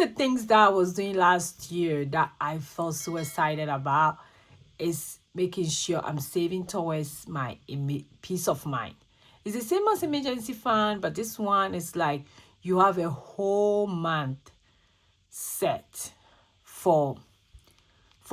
the things that I was doing last year that I felt so excited about is making sure I'm saving towards my peace of mind. It's the same as emergency fund, but this one is like you have a whole month set for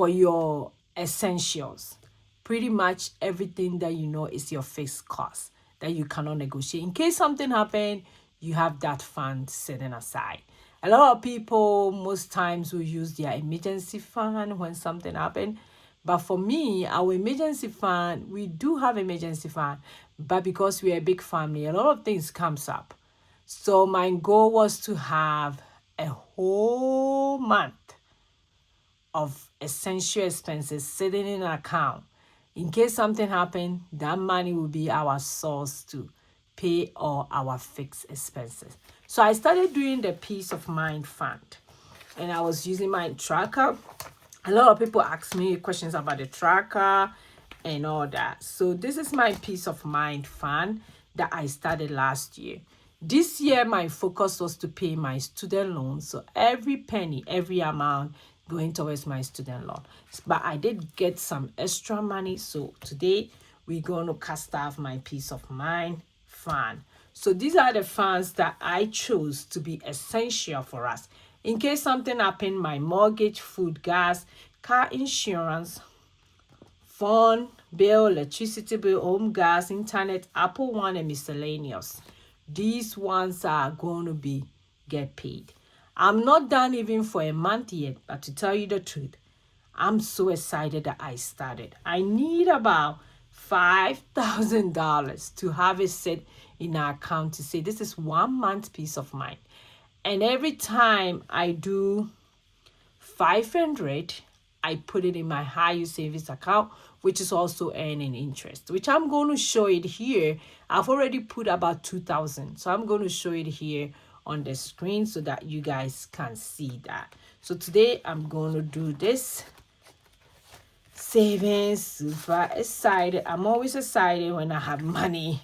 your essentials. Pretty much everything that you know is your fixed cost that you cannot negotiate. In case something happened, you have that fund sitting aside. A lot of people most times will use their emergency fund when something happened. But for me, our emergency fund, we do have emergency fund, but because we're a big family, a lot of things comes up. So my goal was to have a whole month of essential expenses sitting in an account. In case something happened, that money will be our source to pay all our fixed expenses. So I started doing the peace of mind fund, and I was using my tracker. A lot of people ask me questions about the tracker and all that. So this is my peace of mind fund that I started last year. This year, my focus was to pay my student loan. So every penny, every amount going towards my student loan. But I did get some extra money. So today, we're going to cast off my peace of mind fund. So these are the funds that I chose to be essential for us. In case something happened, my mortgage, food, gas, car insurance, phone bill, electricity bill, home gas, internet, Apple One, and miscellaneous. These ones are going to be get paid. I'm not done even for a month yet, but to tell you the truth, I'm so excited that I started. I need about $5,000 to have it set in our account to say this is 1 month peace of mind. And every time I do 500, I put it in my high yield savings account, which is also earning interest, which I'm going to show it here. I've already put about 2,000. So I'm going to show it here on the screen so that you guys can see that. So today I'm going to do this savings. Super excited. I'm always excited when I have money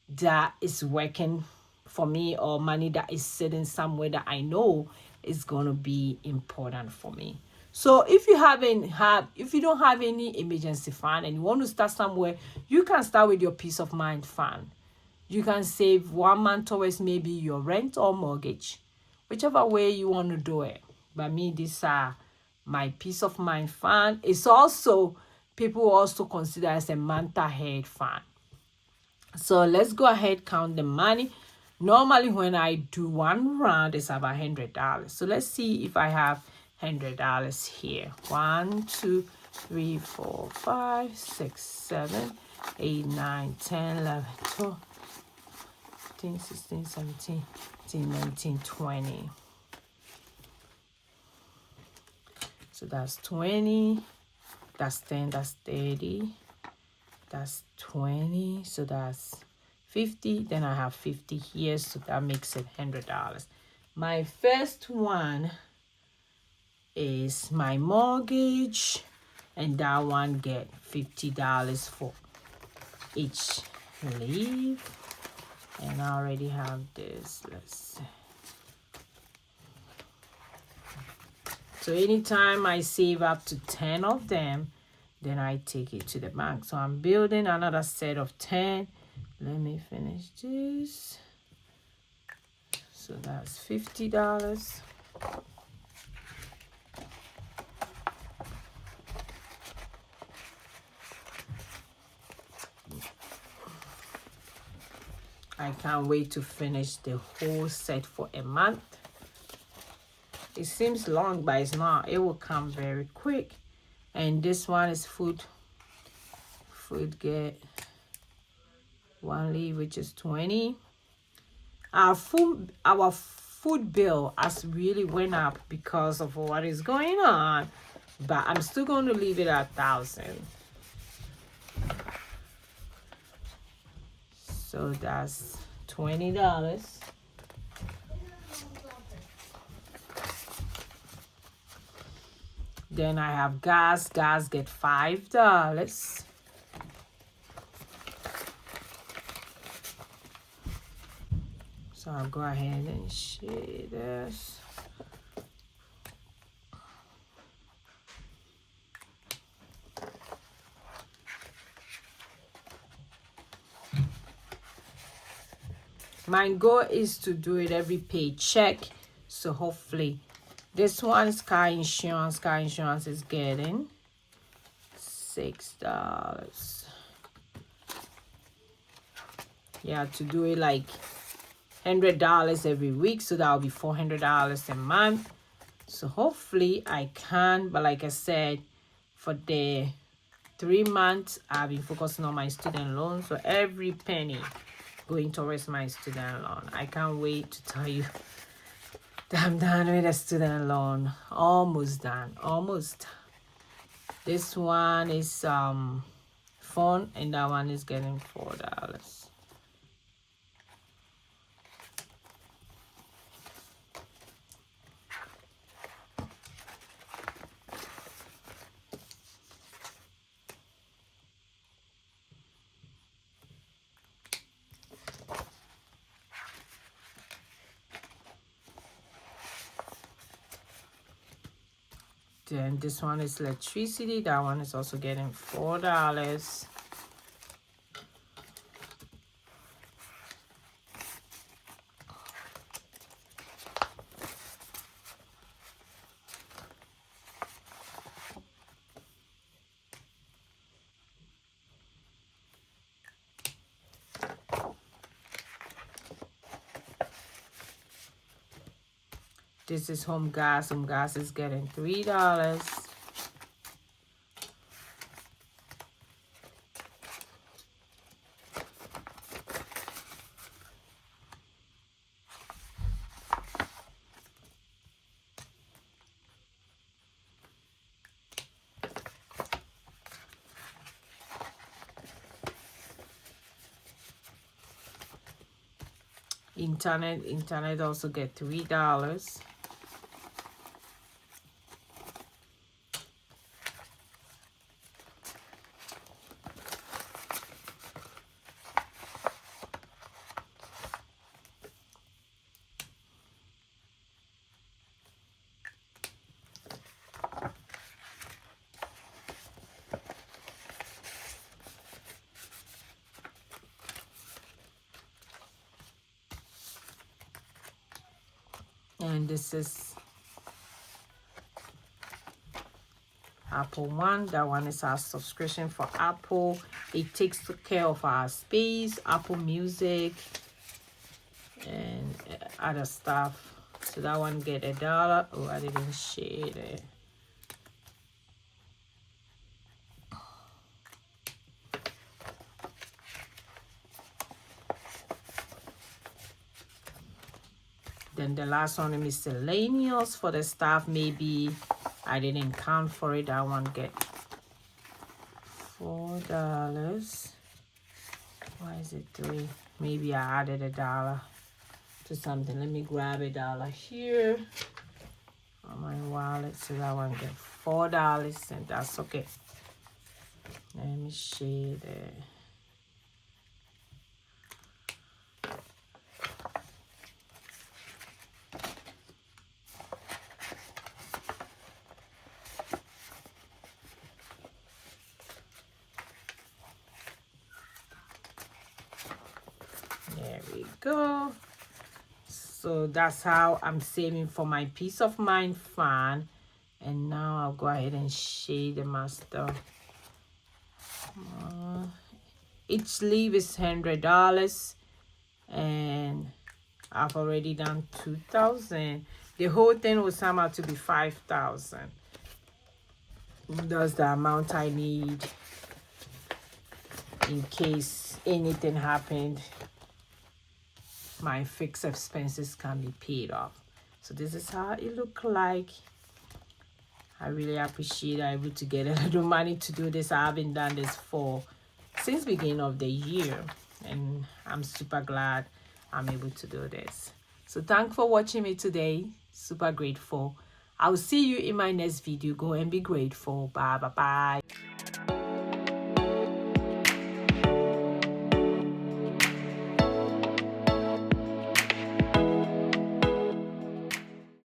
that is working for me, or money that is sitting somewhere that I know is going to be important for me. So if you don't have any emergency fund and you want to start somewhere, you can start with your peace of mind fund. You can save 1 month towards maybe your rent or mortgage, whichever way you want to do it. But me, these are my peace of mind fund. It's also, people also consider as a month ahead fund. So let's go ahead, count the money. Normally when I do one round, it's about $100. So let's see if I have $100 here. 1, 2, 3, 4, 5, 6, 7, 8, 9, 10, 11, 12, 15, 16, 17, 18, 19, 20. So that's 20. That's 10. That's 30. That's 20. So that's 50. Then I have 50 here. So that makes it $100. My first one is my mortgage, and that one get $50 for each leave. And I already have this. Let's see. So anytime I save up to 10 of them, then I take it to the bank. So I'm building another set of 10. Let me finish this. So that's $50. I can't wait to finish the whole set for a month. It seems long, but it's not. It will come very quick. And this one is food. Food get 1 leave, which is 20. Our food bill has really went up because of what is going on, but I'm still going to leave it at 1,000. So that's $20. Then I have gas. Gas get $5. So I'll go ahead and share this. My goal is to do it every paycheck. So hopefully this one's car insurance. Car insurance is getting $6. Yeah, to do it like $100 every week, so that'll be $400 a month. So hopefully I can, but like I said, for the 3 months I've been focusing on my student loan, so every penny going towards my student loan. I can't wait to tell you that I'm done with the student loan. Almost done, almost. This one is phone, and that one is getting $4. Then this one is electricity. That one is also getting $4. This is home gas. Home gas is getting $3. Internet also get $3. And this is Apple One. That one is our subscription for Apple. It takes care of our space, Apple Music, and other stuff. So that one get $1. Oh, I didn't shade it. Then the last one is miscellaneous for the staff. Maybe I didn't count for it. That one get $4. Why is it 3? Maybe I added $1 to something. Let me grab $1 here on my wallet. So that one get $4, and that's okay. Let me shade it. There we go. So that's how I'm saving for my peace of mind fund. And now I'll go ahead and shade the master. Each leave is $100, and I've already done 2,000. The whole thing will sum out to be 5,000. That's the amount I need in case anything happened. My fixed expenses can be paid off. So this is how it look like. I really appreciate I'm able to get a little money to do this. I haven't done this since beginning of the year, and I'm super glad I'm able to do this. So thanks for watching me today. Super grateful. I'll see you in my next video. Go and be grateful. Bye bye bye.